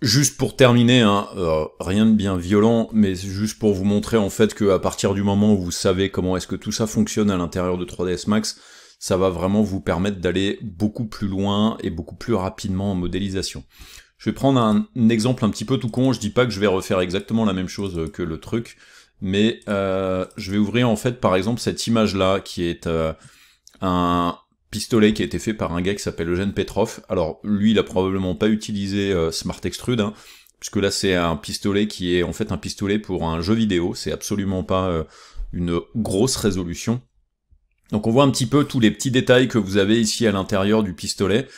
Juste pour terminer, hein, rien de bien violent, mais c'est juste pour vous montrer en fait que à partir du moment où vous savez comment est-ce que tout ça fonctionne à l'intérieur de 3ds Max, ça va vraiment vous permettre d'aller beaucoup plus loin et beaucoup plus rapidement en modélisation. Je vais prendre un exemple un petit peu tout con, je dis pas que je vais refaire exactement la même chose que le truc, mais je vais ouvrir en fait par exemple cette image-là qui est un pistolet qui a été fait par un gars qui s'appelle Eugène Petrov. Alors lui, il a probablement pas utilisé Smart Extrude, hein, puisque là c'est un pistolet qui est en fait un pistolet pour un jeu vidéo, c'est absolument pas une grosse résolution. Donc on voit un petit peu tous les petits détails que vous avez ici à l'intérieur du pistolet.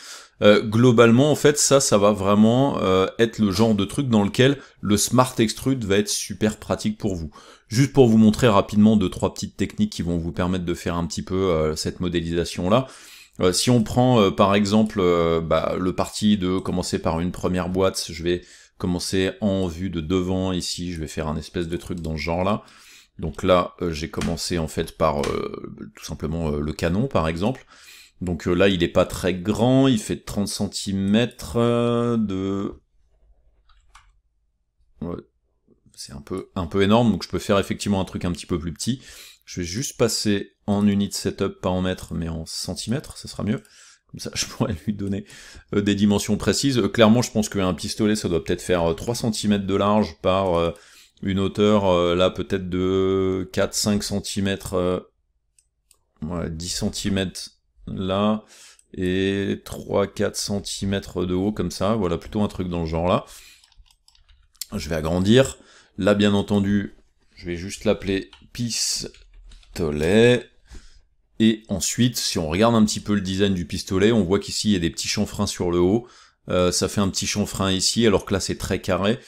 Globalement, en fait, ça va vraiment être le genre de truc dans lequel le Smart Extrude va être super pratique pour vous. Juste pour vous montrer rapidement 2-3 petites techniques qui vont vous permettre de faire un petit peu cette modélisation-là. Si on prend par exemple le parti de commencer par une première boîte, je vais commencer en vue de devant ici, je vais faire un espèce de truc dans ce genre-là. Donc là, j'ai commencé en fait par tout simplement le canon par exemple. Donc là, il est pas très grand, il fait 30 cm de... Ouais, c'est un peu énorme, donc je peux faire effectivement un truc un petit peu plus petit. Je vais juste passer en unit setup, pas en mètres, mais en centimètres, ça sera mieux. Comme ça, je pourrais lui donner des dimensions précises. Clairement, je pense qu'un pistolet, ça doit peut-être faire 3 cm de large par une hauteur, là, peut-être de 4-5 cm, ouais, 10 cm là, et 3-4 cm de haut, comme ça, voilà, plutôt un truc dans le genre là. Je vais agrandir. Là, bien entendu, je vais juste l'appeler pistolet. Et ensuite, si on regarde un petit peu le design du pistolet, on voit qu'ici, il y a des petits chanfreins sur le haut. Ça fait un petit chanfrein ici, alors que là, c'est très carré.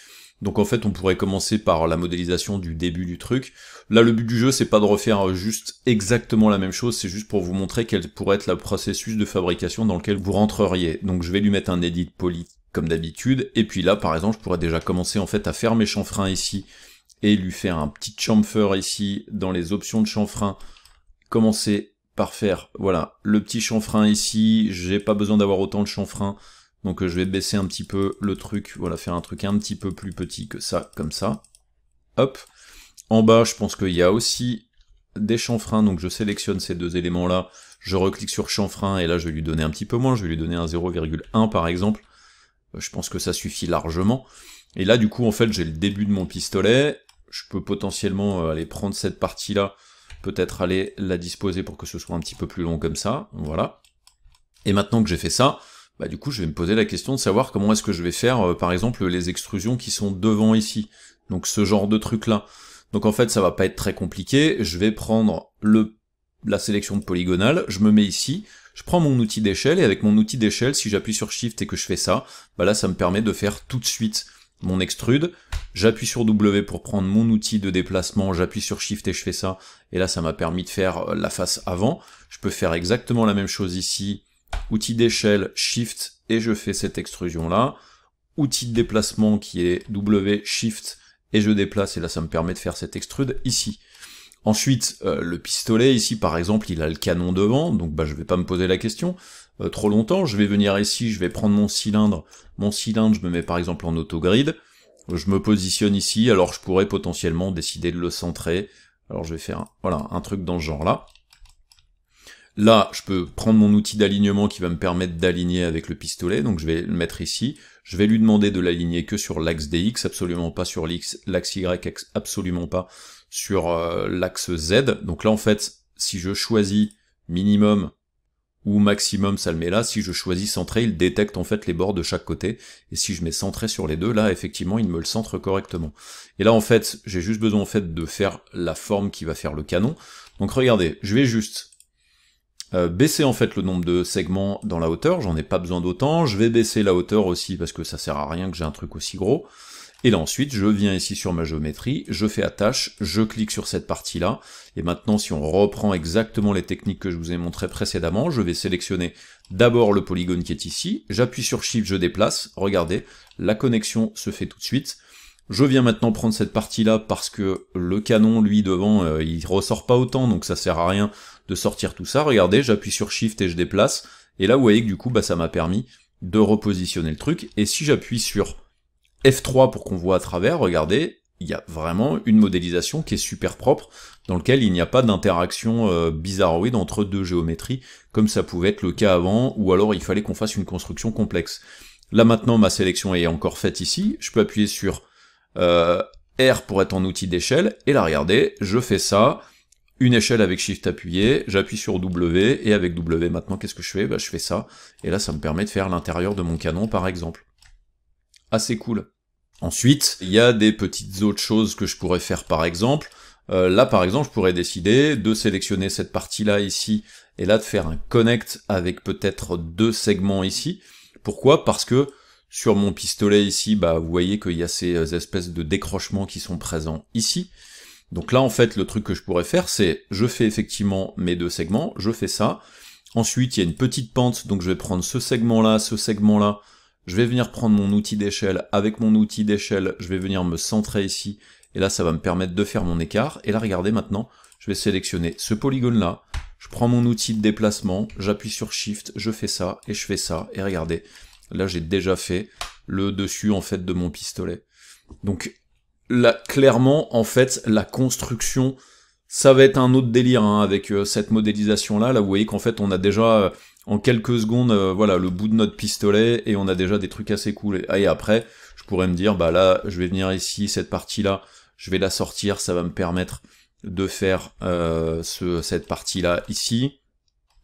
Donc en fait, on pourrait commencer par la modélisation du début du truc. Là, le but du jeu, c'est pas de refaire juste exactement la même chose, c'est juste pour vous montrer quel pourrait être le processus de fabrication dans lequel vous rentreriez. Donc je vais lui mettre un edit poly comme d'habitude, et puis là, par exemple, je pourrais déjà commencer en fait à faire mes chanfreins ici, et lui faire un petit chamfer ici dans les options de chanfrein. Commencer par faire, voilà, le petit chanfrein ici, j'ai pas besoin d'avoir autant de chanfrein, donc je vais baisser un petit peu le truc, voilà, faire un truc un petit peu plus petit que ça, comme ça. Hop. En bas, je pense qu'il y a aussi des chanfreins, donc je sélectionne ces deux éléments-là, je reclique sur chanfrein, et là je vais lui donner un petit peu moins, je vais lui donner un 0,1 par exemple. Je pense que ça suffit largement. Et là, du coup, en fait, j'ai le début de mon pistolet, je peux potentiellement aller prendre cette partie-là, peut-être aller la disposer pour que ce soit un petit peu plus long comme ça, voilà. Et maintenant que j'ai fait ça, bah du coup je vais me poser la question de savoir comment est-ce que je vais faire par exemple les extrusions qui sont devant ici, donc ce genre de truc là. Donc en fait ça va pas être très compliqué, je vais prendre la sélection de polygonale, je me mets ici, je prends mon outil d'échelle, et avec mon outil d'échelle, si j'appuie sur Shift et que je fais ça, bah là ça me permet de faire tout de suite mon extrude, j'appuie sur W pour prendre mon outil de déplacement, j'appuie sur Shift et je fais ça, et là ça m'a permis de faire la face avant. Je peux faire exactement la même chose ici, outil d'échelle, Shift, et je fais cette extrusion-là. Outil de déplacement qui est W, Shift, et je déplace, et là ça me permet de faire cette extrude ici. Ensuite, le pistolet, ici par exemple, il a le canon devant, donc bah, je vais pas me poser la question trop longtemps. Je vais venir ici, je vais prendre mon cylindre, je me mets par exemple en autogrid, je me positionne ici, alors je pourrais potentiellement décider de le centrer. Alors je vais faire voilà, un truc dans ce genre-là. Là, je peux prendre mon outil d'alignement qui va me permettre d'aligner avec le pistolet, donc je vais le mettre ici. Je vais lui demander de l'aligner que sur l'axe DX, absolument pas sur l'axe Y, absolument pas sur l'axe Z. Donc là, en fait, si je choisis minimum ou maximum, ça le met là. Si je choisis centré, il détecte en fait les bords de chaque côté. Et si je mets centré sur les deux, là, effectivement, il me le centre correctement. Et là, en fait, j'ai juste besoin en fait de faire la forme qui va faire le canon. Donc regardez, je vais juste baisser en fait le nombre de segments dans la hauteur, j'en ai pas besoin d'autant, je vais baisser la hauteur aussi parce que ça sert à rien que j'ai un truc aussi gros, et là ensuite je viens ici sur ma géométrie, je fais attache, je clique sur cette partie-là, et maintenant si on reprend exactement les techniques que je vous ai montrées précédemment, je vais sélectionner d'abord le polygone qui est ici, j'appuie sur Shift, je déplace, regardez, la connexion se fait tout de suite. Je viens maintenant prendre cette partie-là parce que le canon, lui, devant, il ressort pas autant, donc ça sert à rien de sortir tout ça. Regardez, j'appuie sur Shift et je déplace, et là, vous voyez que du coup, bah, ça m'a permis de repositionner le truc, et si j'appuie sur F3 pour qu'on voit à travers, regardez, il y a vraiment une modélisation qui est super propre, dans lequel il n'y a pas d'interaction bizarroïde entre deux géométries, comme ça pouvait être le cas avant, ou alors il fallait qu'on fasse une construction complexe. Là maintenant, ma sélection est encore faite ici, je peux appuyer sur R pour être en outil d'échelle, et là regardez, je fais ça, une échelle avec Shift appuyé, j'appuie sur W, et avec W maintenant, qu'est-ce que je fais? Bah, je fais ça, et là ça me permet de faire l'intérieur de mon canon par exemple. Assez cool. Ensuite, il y a des petites autres choses que je pourrais faire par exemple. Là par exemple, je pourrais décider de sélectionner cette partie-là ici, et là de faire un connect avec peut-être 2 segments ici. Pourquoi? Parce que sur mon pistolet ici, bah vous voyez qu'il y a ces espèces de décrochements qui sont présents ici. Donc là en fait, le truc que je pourrais faire, c'est je fais effectivement mes 2 segments, je fais ça. Ensuite, il y a une petite pente, donc je vais prendre ce segment-là, je vais venir prendre mon outil d'échelle, avec mon outil d'échelle, je vais venir me centrer ici, et là ça va me permettre de faire mon écart, et là regardez maintenant, je vais sélectionner ce polygone-là, je prends mon outil de déplacement, j'appuie sur Shift, je fais ça, et regardez, là j'ai déjà fait le dessus en fait de mon pistolet. Donc là, clairement, en fait, la construction, ça va être un autre délire, hein, avec cette modélisation-là, là vous voyez qu'en fait on a déjà... en quelques secondes, voilà, le bout de notre pistolet, et on a déjà des trucs assez cool. Et après, je pourrais me dire, bah là, je vais venir ici, cette partie-là, je vais la sortir, ça va me permettre de faire cette partie-là ici.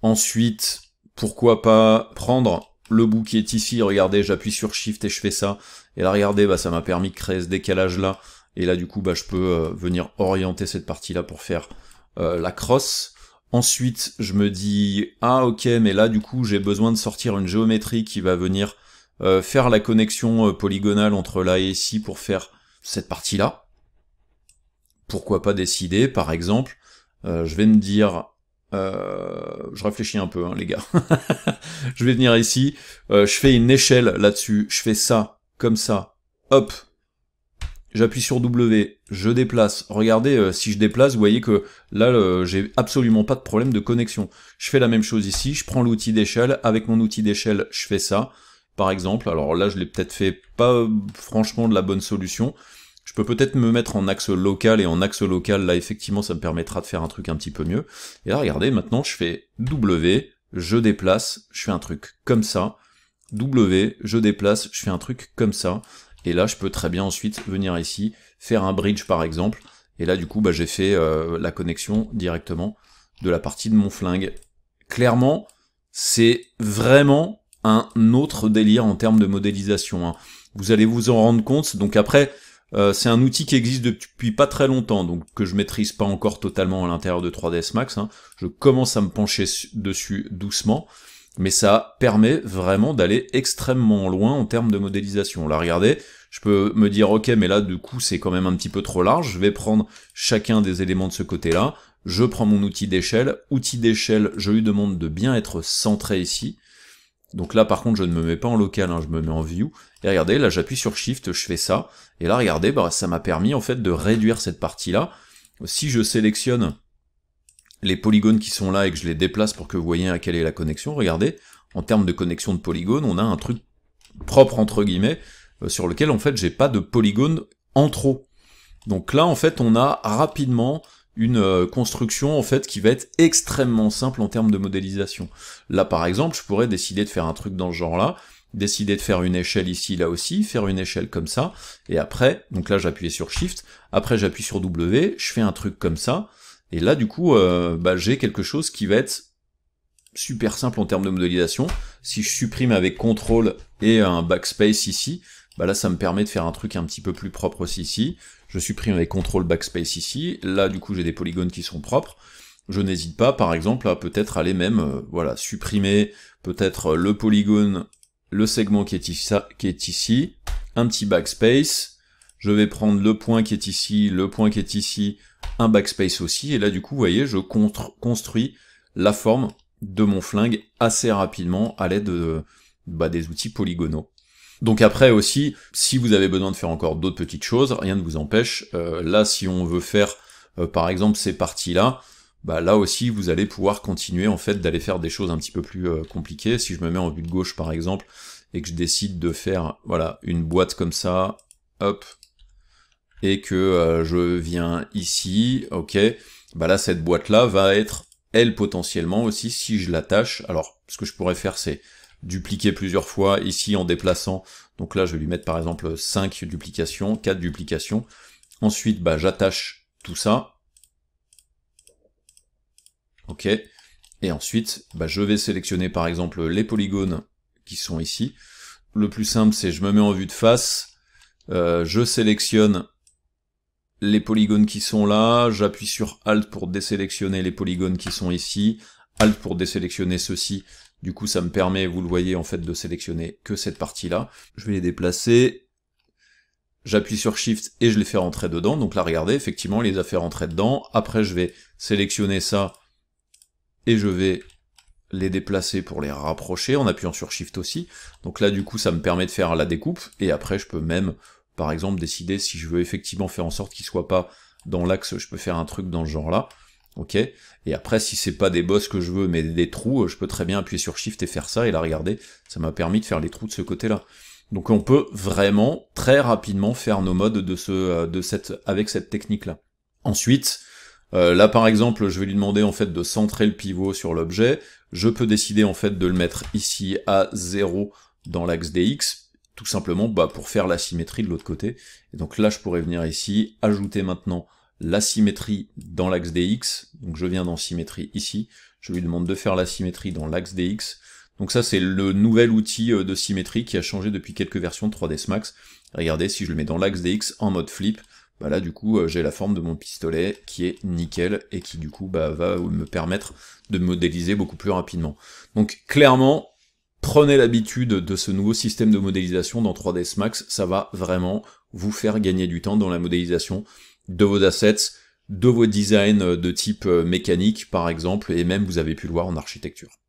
Ensuite, pourquoi pas prendre le bout qui est ici, regardez, j'appuie sur Shift et je fais ça. Et là, regardez, bah ça m'a permis de créer ce décalage-là. Et là, du coup, bah je peux venir orienter cette partie-là pour faire la crosse. Ensuite, je me dis, ah ok, mais là du coup j'ai besoin de sortir une géométrie qui va venir faire la connexion polygonale entre là et ici pour faire cette partie-là. Pourquoi pas décider, par exemple, je vais me dire, je réfléchis un peu, hein, les gars, je vais venir ici, je fais une échelle là-dessus, je fais ça, comme ça, hop, j'appuie sur W, je déplace. Regardez, si je déplace, vous voyez que là, j'ai absolument pas de problème de connexion. Je fais la même chose ici, je prends l'outil d'échelle, avec mon outil d'échelle, je fais ça, par exemple. Alors là, je l'ai peut-être fait pas franchement de la bonne solution. Je peux peut-être me mettre en axe local, et en axe local, là, effectivement, ça me permettra de faire un truc un petit peu mieux. Et là, regardez, maintenant, je fais W, je déplace, je fais un truc comme ça, W, je déplace, je fais un truc comme ça. Et là, je peux très bien ensuite venir ici, faire un bridge par exemple, et là du coup, bah, j'ai fait la connexion directement de la partie de mon flingue. Clairement, c'est vraiment un autre délire en termes de modélisation, hein. Vous allez vous en rendre compte, donc après, c'est un outil qui existe depuis pas très longtemps, donc que je maîtrise pas encore totalement à l'intérieur de 3ds Max, hein. Je commence à me pencher dessus doucement, mais ça permet vraiment d'aller extrêmement loin en termes de modélisation. Là, regardez, je peux me dire, ok, mais là, du coup, c'est quand même un petit peu trop large, je vais prendre chacun des éléments de ce côté-là, je prends mon outil d'échelle, je lui demande de bien être centré ici, donc là, par contre, je ne me mets pas en local, hein, je me mets en view, et regardez, là, j'appuie sur Shift, je fais ça, et là, regardez, bah, ça m'a permis, en fait, de réduire cette partie-là. Si je sélectionne les polygones qui sont là et que je les déplace pour que vous voyez à quelle est la connexion, regardez, en termes de connexion de polygones, on a un truc propre entre guillemets, sur lequel en fait j'ai pas de polygones en trop. Donc là en fait on a rapidement une construction en fait qui va être extrêmement simple en termes de modélisation. Là par exemple je pourrais décider de faire un truc dans ce genre là, décider de faire une échelle ici, là aussi, faire une échelle comme ça, et après, donc là j'appuie sur Shift, après j'appuie sur W, je fais un truc comme ça, et là du coup bah, j'ai quelque chose qui va être super simple en termes de modélisation. Si je supprime avec CTRL et un backspace ici, bah là ça me permet de faire un truc un petit peu plus propre aussi ici. Je supprime avec CTRL backspace ici, là du coup j'ai des polygones qui sont propres. Je n'hésite pas par exemple à peut-être aller même voilà, supprimer peut-être le polygone, le segment qui est ici, un petit backspace, je vais prendre le point qui est ici, le point qui est ici, un backspace aussi, et là du coup vous voyez je construis la forme de mon flingue assez rapidement à l'aide des outils polygonaux. Donc après aussi, si vous avez besoin de faire encore d'autres petites choses, rien ne vous empêche, là si on veut faire par exemple ces parties-là, bah là aussi vous allez pouvoir continuer en fait d'aller faire des choses un petit peu plus compliquées. Si je me mets en vue de gauche par exemple, et que je décide de faire voilà une boîte comme ça, hop, et que je viens ici, ok, bah là cette boîte-là va être, elle, potentiellement aussi, si je l'attache, alors ce que je pourrais faire c'est dupliquer plusieurs fois, ici en déplaçant, donc là je vais lui mettre par exemple 5 duplications, 4 duplications, ensuite bah j'attache tout ça, ok, et ensuite bah, je vais sélectionner par exemple les polygones qui sont ici. Le plus simple c'est je me mets en vue de face, je sélectionne les polygones qui sont là, j'appuie sur Alt pour désélectionner les polygones qui sont ici, Alt pour désélectionner ceux-ci, du coup ça me permet, vous le voyez en fait, de sélectionner que cette partie-là. Je vais les déplacer, j'appuie sur Shift et je les fais rentrer dedans, donc là regardez, effectivement, il les a fait rentrer dedans, après je vais sélectionner ça, et je vais les déplacer pour les rapprocher, en appuyant sur Shift aussi, donc là du coup ça me permet de faire la découpe, et après je peux même, par exemple, décider si je veux effectivement faire en sorte qu'ils soient pas dans l'axe, je peux faire un truc dans ce genre-là, ok, et après si c'est pas des bosses que je veux, mais des trous, je peux très bien appuyer sur Shift et faire ça, et là regardez, ça m'a permis de faire les trous de ce côté-là. Donc on peut vraiment très rapidement faire nos modes avec cette technique-là. Ensuite, là par exemple, je vais lui demander en fait de centrer le pivot sur l'objet, je peux décider en fait de le mettre ici à 0 dans l'axe DX, tout simplement bah, pour faire la symétrie de l'autre côté. Et donc là je pourrais venir ici, ajouter maintenant la symétrie dans l'axe DX, donc je viens dans symétrie ici, je lui demande de faire la symétrie dans l'axe DX, donc ça c'est le nouvel outil de symétrie qui a changé depuis quelques versions de 3ds Max. Regardez, si je le mets dans l'axe DX en mode flip, bah là du coup j'ai la forme de mon pistolet qui est nickel et qui du coup bah, va me permettre de modéliser beaucoup plus rapidement. Donc clairement, prenez l'habitude de ce nouveau système de modélisation dans 3ds Max, ça va vraiment vous faire gagner du temps dans la modélisation de vos assets, de vos designs de type mécanique par exemple, et même vous avez pu le voir en architecture.